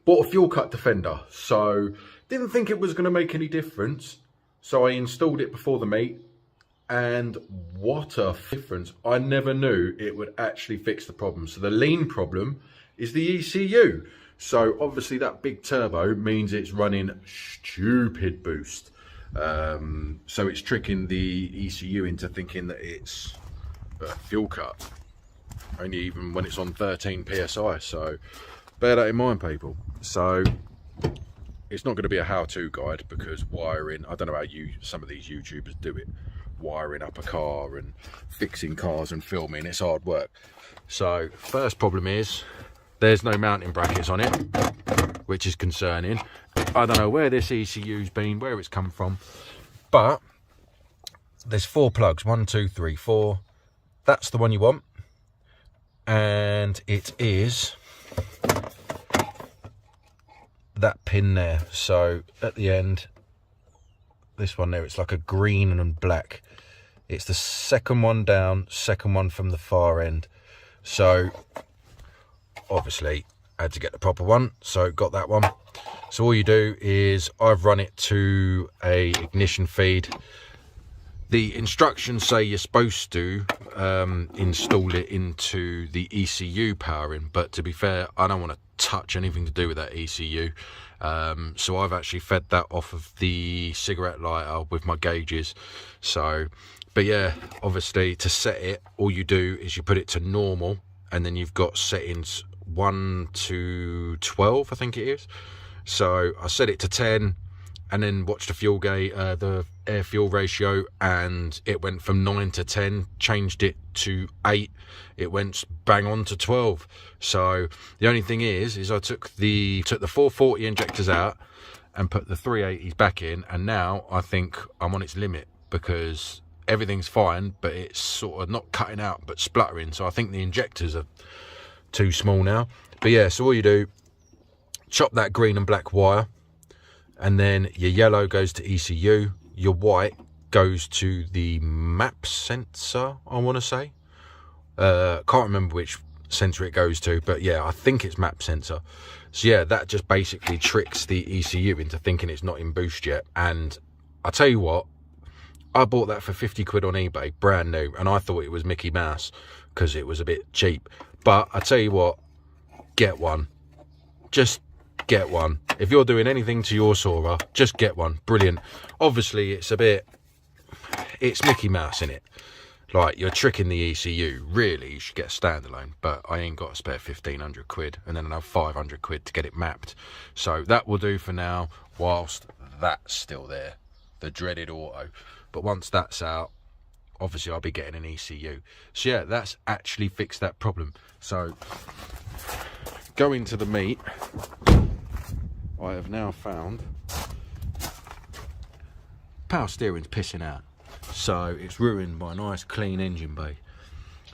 bought a Fuel Cut Defender, so didn't think it was going to make any difference. So I installed it before the meet, and what a difference. I never knew it would actually fix the problem. So the lean problem is the ECU. So obviously that big turbo means it's running stupid boost. So it's tricking the ECU into thinking that it's a fuel cut, only even when it's on 13 PSI. So bear that in mind, people. So it's not going to be a how-to guide, because wiring, I don't know how some of these YouTubers do it, wiring up a car and fixing cars and filming, it's hard work. So first problem is there's no mounting brackets on it, which is concerning. I don't know where this ECU's been, where it's come from, but there's 4 plugs, 1, 2, 3, 4. That's the one you want, and it is that pin there. So at the end, this one there, it's like a green and black. It's the second one down, second one from the far end. So obviously I had to get the proper one, so got that one. So all you do is, I've run it to a ignition feed. The instructions say you're supposed to install it into the ECU powering, but to be fair, I don't want to touch anything to do with that ECU. So I've actually fed that off of the cigarette lighter with my gauges. So, but yeah, obviously to set it, all you do is you put it to normal, and then you've got settings 1 to 12, I think it is. So I set it to 10, and then watched the fuel gauge, the air fuel ratio, and it went from 9 to 10. Changed it to 8, it went bang on to 12. So the only thing is I took the 440 injectors out and put the 380s back in, and now I think I'm on its limit, because everything's fine, but it's sort of not cutting out but spluttering. So I think the injectors are too small now. But yeah, so all you do, chop that green and black wire, and then your yellow goes to ECU, your white goes to the map sensor, I want to say. Can't remember which sensor it goes to, but yeah, I think it's map sensor. So yeah, that just basically tricks the ECU into thinking it's not in boost yet. And I tell you what, I bought that for 50 quid on eBay, brand new, and I thought it was Mickey Mouse because it was a bit cheap. But I tell you what, get one. Just get one. If you're doing anything to your Soarer, just get one. Brilliant. Obviously it's Mickey Mouse in it, like you're tricking the ECU. Really, you should get a standalone, but I ain't got a spare 1500 quid and then another 500 quid to get it mapped. So that will do for now whilst that's still there, the dreaded auto. But once that's out, obviously I'll be getting an ECU. So yeah, that's actually fixed that problem. So going to the meet, I have now found power steering's pissing out, so it's ruined my nice clean engine bay.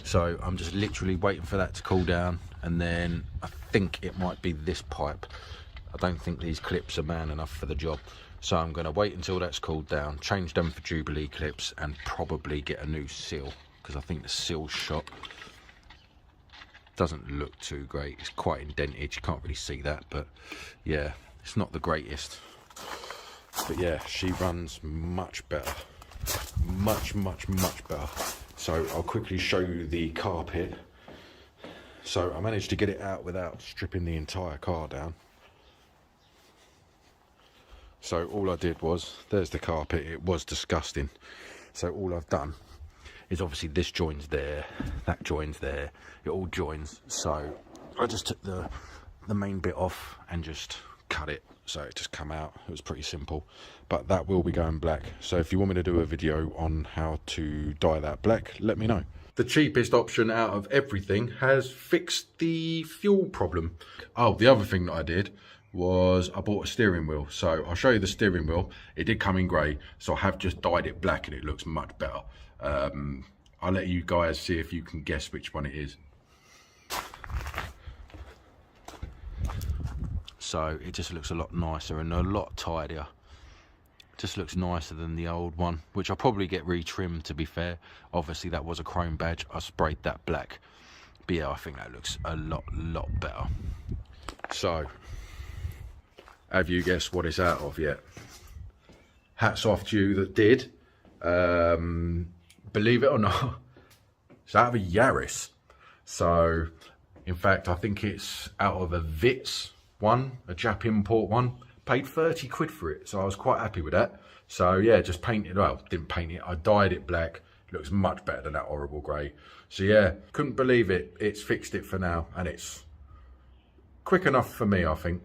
So I'm just literally waiting for that to cool down, and then I think it might be this pipe. I don't think these clips are man enough for the job, so I'm going to wait until that's cooled down, change them for Jubilee clips, and probably get a new seal, because I think the seal's shot. Doesn't look too great, it's quite indented, you can't really see that, but yeah, it's not the greatest. But yeah, she runs much better, much better. So I'll quickly show you the carpet. So I managed to get it out without stripping the entire car down. So all I did was, there's the carpet, it was disgusting. So all I've done is, obviously this joins there, that joins there, it all joins. So I just took the main bit off and just cut it, so it just come out. It was pretty simple, but that will be going black. So if you want me to do a video on how to dye that black, let me know. The cheapest option out of everything has fixed the fuel problem. Oh, the other thing that I did was I bought a steering wheel. So I'll show you the steering wheel. It did come in grey, so I have just dyed it black and it looks much better. I'll let you guys see if you can guess which one it is. So it just looks a lot nicer and a lot tidier. Just looks nicer than the old one, which I'll probably get retrimmed, to be fair. Obviously that was a chrome badge, I sprayed that black. But yeah, I think that looks a lot better. So have you guessed what it's out of yet? Hats off to you that did. Believe it or not, it's out of a Yaris. So, in fact, I think it's out of a Vitz one, a Jap import one. Paid 30 quid for it, so I was quite happy with that. So yeah, just painted, well, didn't paint it, I dyed it black. Looks much better than that horrible grey. So yeah, couldn't believe it. It's fixed it for now, and it's quick enough for me, I think.